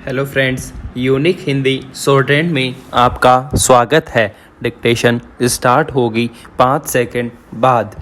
Hello friends, unique Hindi shorthand में आपका स्वागत है। डिक्टेशन स्टार्ट होगी 5 सेकंड बाद।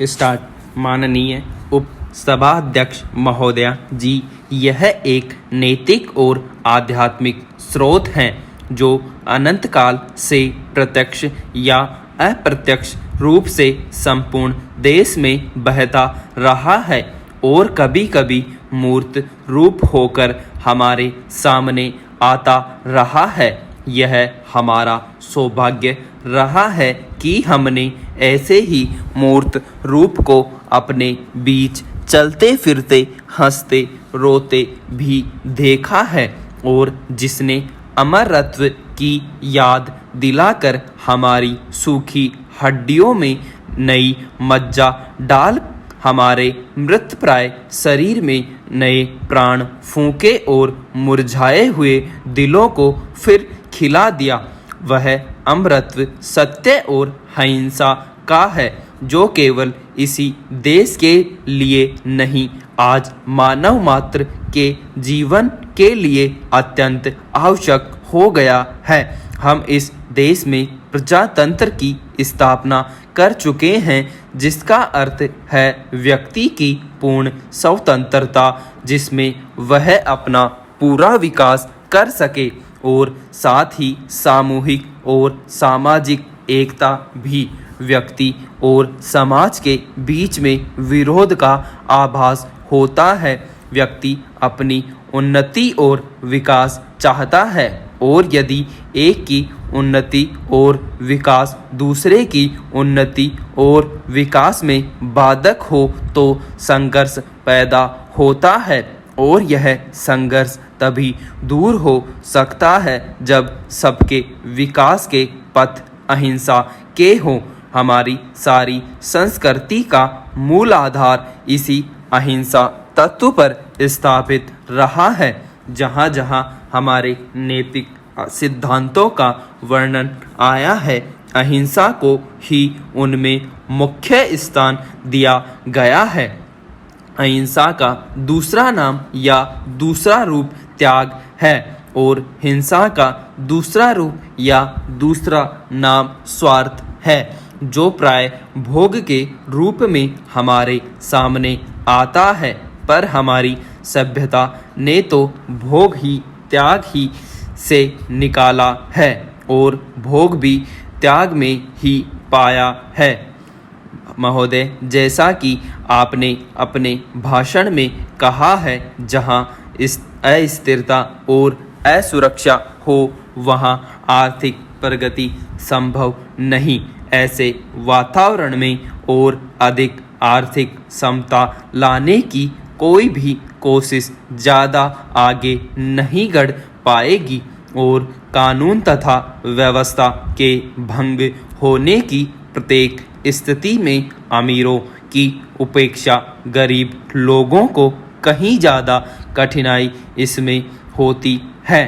स्टार्ट। माननीय उप सभाध्यक्ष महोदया जी, यह एक नैतिक और आध्यात्मिक स्रोत हैं जो अनंत काल से प्रत्यक्ष या अप्रत्यक्ष रूप से संपूर्ण देश में बहता रहा है और कभी कभी मूर्त रूप होकर हमारे सामने आता रहा है। यह हमारा सौभाग्य रहा है कि हमने ऐसे ही मूर्त रूप को अपने बीच चलते फिरते हंसते रोते भी देखा है और जिसने अमरत्व की याद दिलाकर हमारी सूखी हड्डियों में नई मज्जा डाल हमारे मृतप्राय शरीर में नए प्राण फूंके और मुरझाए हुए दिलों को फिर खिला दिया। वह अमरत्व सत्य और अहिंसा का है जो केवल इसी देश के लिए नहीं, आज मानव मात्र के जीवन के लिए अत्यंत आवश्यक हो गया है। हम इस देश में प्रजातंत्र की स्थापना कर चुके हैं, जिसका अर्थ है व्यक्ति की पूर्ण स्वतंत्रता, जिसमें वह अपना पूरा विकास कर सके और साथ ही सामूहिक और सामाजिक एकता भी। व्यक्ति और समाज के बीच में विरोध का आभास होता है। व्यक्ति अपनी उन्नति और विकास चाहता है और यदि एक की उन्नति और विकास दूसरे की उन्नति और विकास में बाधक हो तो संघर्ष पैदा होता है और यह संघर्ष तभी दूर हो सकता है जब सबके विकास के पथ अहिंसा के हों। हमारी सारी संस्कृति का मूल आधार इसी अहिंसा तत्व पर स्थापित रहा है। जहाँ जहाँ हमारे नैतिक सिद्धांतों का वर्णन आया है, अहिंसा को ही उनमें मुख्य स्थान दिया गया है। अहिंसा का दूसरा नाम या दूसरा रूप त्याग है और हिंसा का दूसरा रूप या दूसरा नाम स्वार्थ है, जो प्राय भोग के रूप में हमारे सामने आता है। पर हमारी सभ्यता ने तो भोग ही त्याग ही से निकाला है और भोग भी त्याग में ही पाया है। महोदय, जैसा कि आपने अपने भाषण में कहा है, जहाँ अस्थिरता और असुरक्षा हो वहाँ आर्थिक प्रगति संभव नहीं। ऐसे वातावरण में और अधिक आर्थिक समता लाने की कोई भी कोशिश ज़्यादा आगे नहीं बढ़ पाएगी और कानून तथा व्यवस्था के भंग होने की प्रत्येक स्थिति में अमीरों की उपेक्षा गरीब लोगों को कहीं ज़्यादा कठिनाई इसमें होती है।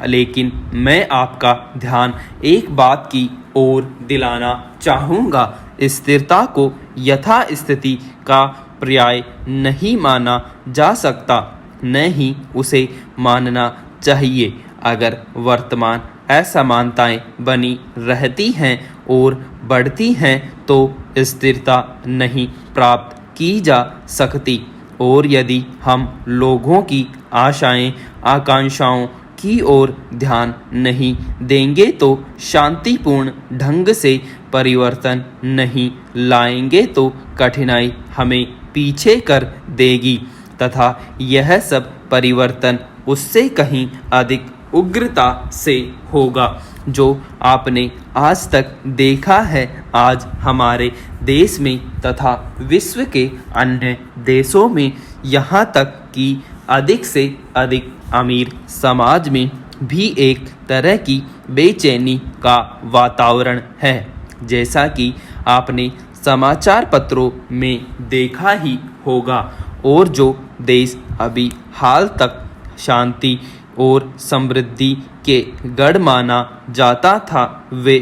लेकिन मैं आपका ध्यान एक बात की ओर दिलाना चाहूँगा। स्थिरता को यथास्थिति का पर्याय नहीं माना जा सकता, न ही उसे मानना चाहिए। अगर वर्तमान असमानताएं बनी रहती हैं और बढ़ती हैं तो स्थिरता नहीं प्राप्त की जा सकती और यदि हम लोगों की आशाएं आकांक्षाओं की ओर ध्यान नहीं देंगे तो शांतिपूर्ण ढंग से परिवर्तन नहीं लाएंगे तो कठिनाई हमें पीछे कर देगी तथा यह सब परिवर्तन उससे कहीं अधिक उग्रता से होगा जो आपने आज तक देखा है। आज हमारे देश में तथा विश्व के अन्य देशों में, यहाँ तक कि अधिक से अधिक अमीर समाज में भी एक तरह की बेचैनी का वातावरण है। जैसा कि आपने समाचार पत्रों में देखा ही होगा और जो देश अभी हाल तक शांति और समृद्धि के गढ़ माना जाता था वे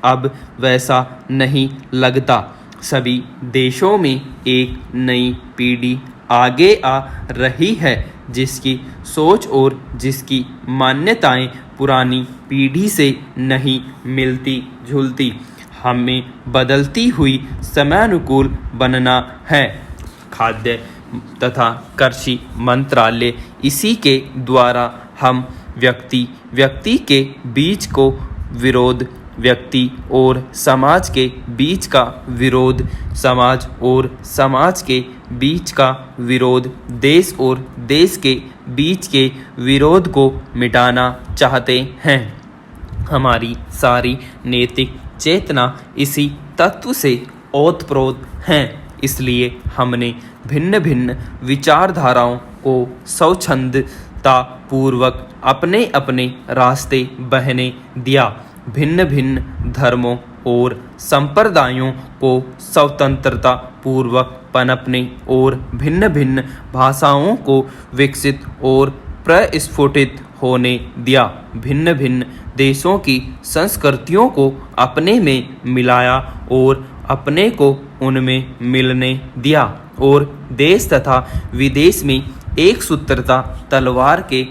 अब वैसा नहीं लगता। सभी देशों में एक नई पीढ़ी आगे आ रही है जिसकी सोच और जिसकी मान्यताएं पुरानी पीढ़ी से नहीं मिलती जुलती। हमें बदलती हुई समयानुकूल बनना है। खाद्य तथा कृषि मंत्रालय इसी के द्वारा हम व्यक्ति के बीच को विरोध, व्यक्ति और समाज के बीच का विरोध, समाज और समाज के बीच का विरोध, देश और देश के बीच के विरोध को मिटाना चाहते हैं। हमारी सारी नैतिक चेतना इसी तत्व से ओतप्रोत है। इसलिए हमने भिन्न भिन्न विचारधाराओं को स्वच्छंदता पूर्वक अपने अपने रास्ते बहने दिया। भिन्न भिन्न धर्मों और संप्रदायों को स्वतंत्रता पूर्वक पनपने और भिन्न भिन्न भाषाओं को विकसित और प्रस्फुटित होने दिया। भिन्न भिन्न देशों की संस्कृतियों को अपने में मिलाया और अपने को उनमें मिलने दिया और देश तथा विदेश में एक सूत्रता तलवार के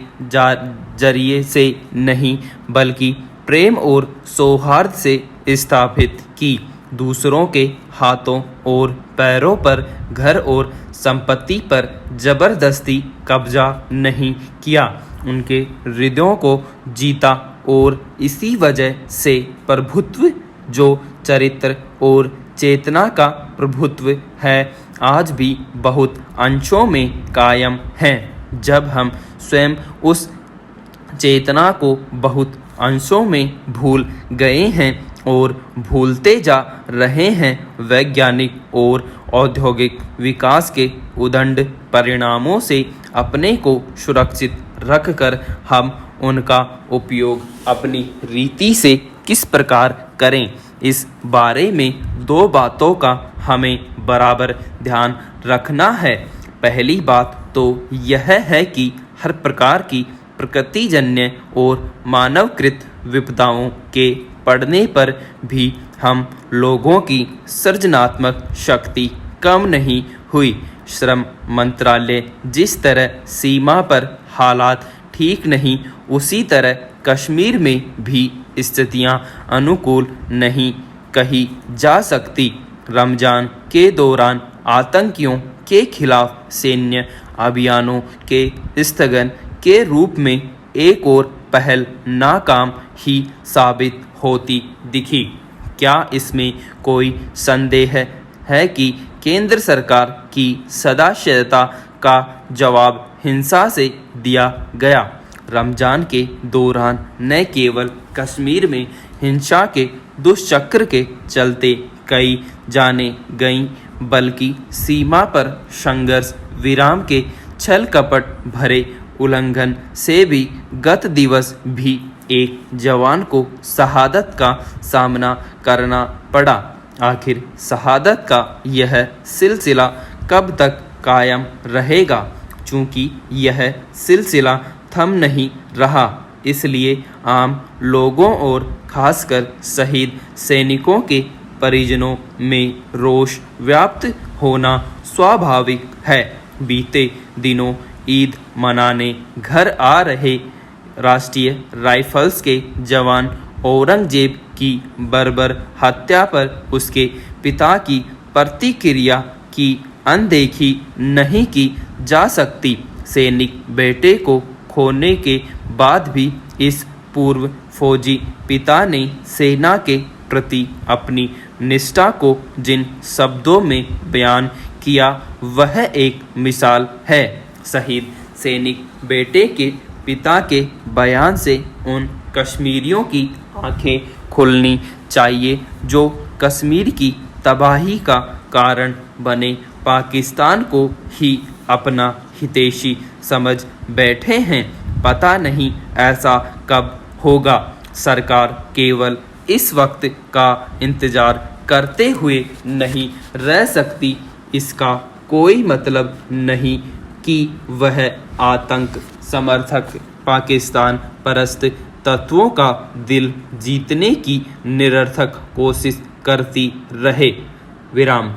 जरिए से नहीं बल्कि प्रेम और सौहार्द से स्थापित की। दूसरों के हाथों और पैरों पर, घर और संपत्ति पर जबरदस्ती कब्जा नहीं किया, उनके हृदयों को जीता और इसी वजह से प्रभुत्व जो चरित्र और चेतना का प्रभुत्व है आज भी बहुत अंशों में कायम है। जब हम स्वयं उस चेतना को बहुत अंशों में भूल गए हैं और भूलते जा रहे हैं, वैज्ञानिक और औद्योगिक विकास के उदंड परिणामों से अपने को सुरक्षित रखकर हम उनका उपयोग अपनी रीति से किस प्रकार करें, इस बारे में दो बातों का हमें बराबर ध्यान रखना है। पहली बात तो यह है कि हर प्रकार की प्रकृतिजन्य और मानवकृत विपदाओं के पड़ने पर भी हम लोगों की सृजनात्मक शक्ति कम नहीं हुई। श्रम मंत्रालय जिस तरह सीमा पर हालात ठीक नहीं, उसी तरह कश्मीर में भी स्थितियां अनुकूल नहीं कही जा सकती। रमजान के दौरान आतंकियों के खिलाफ सैन्य अभियानों के स्थगन के रूप में एक और पहल नाकाम ही साबित होती दिखी। क्या इसमें कोई संदेह है कि केंद्र सरकार की सदाशयता का जवाब हिंसा से दिया गया? रमजान के दौरान न केवल कश्मीर में हिंसा के दुष्चक्र के चलते कई जाने गईं, बल्कि सीमा पर संघर्ष विराम के छल कपट भरे उल्लंघन से भी गत दिवस भी एक जवान को शहादत का सामना करना पड़ा। आखिर शहादत का यह सिलसिला कब तक कायम रहेगा? चूँकि यह सिलसिला थम नहीं रहा, इसलिए आम लोगों और खासकर शहीद सैनिकों के परिजनों में रोष व्याप्त होना स्वाभाविक है। बीते दिनों ईद मनाने घर आ रहे राष्ट्रीय राइफल्स के जवान औरंगजेब की बर्बर हत्या पर उसके पिता की प्रतिक्रिया की अनदेखी नहीं की जा सकती। सैनिक बेटे को खोने के बाद भी इस पूर्व फौजी पिता ने सेना के प्रति अपनी निष्ठा को जिन शब्दों में बयान किया वह एक मिसाल है। शहीद सैनिक बेटे के पिता के बयान से उन कश्मीरियों की आंखें खुलनी चाहिए जो कश्मीर की तबाही का कारण बने पाकिस्तान को ही अपना हितैषी समझ बैठे हैं। पता नहीं ऐसा कब होगा। सरकार केवल इस वक्त का इंतजार करते हुए नहीं रह सकती। इसका कोई मतलब नहीं कि वह आतंक समर्थक पाकिस्तान परस्त तत्वों का दिल जीतने की निरर्थक कोशिश करती रहे। विराम।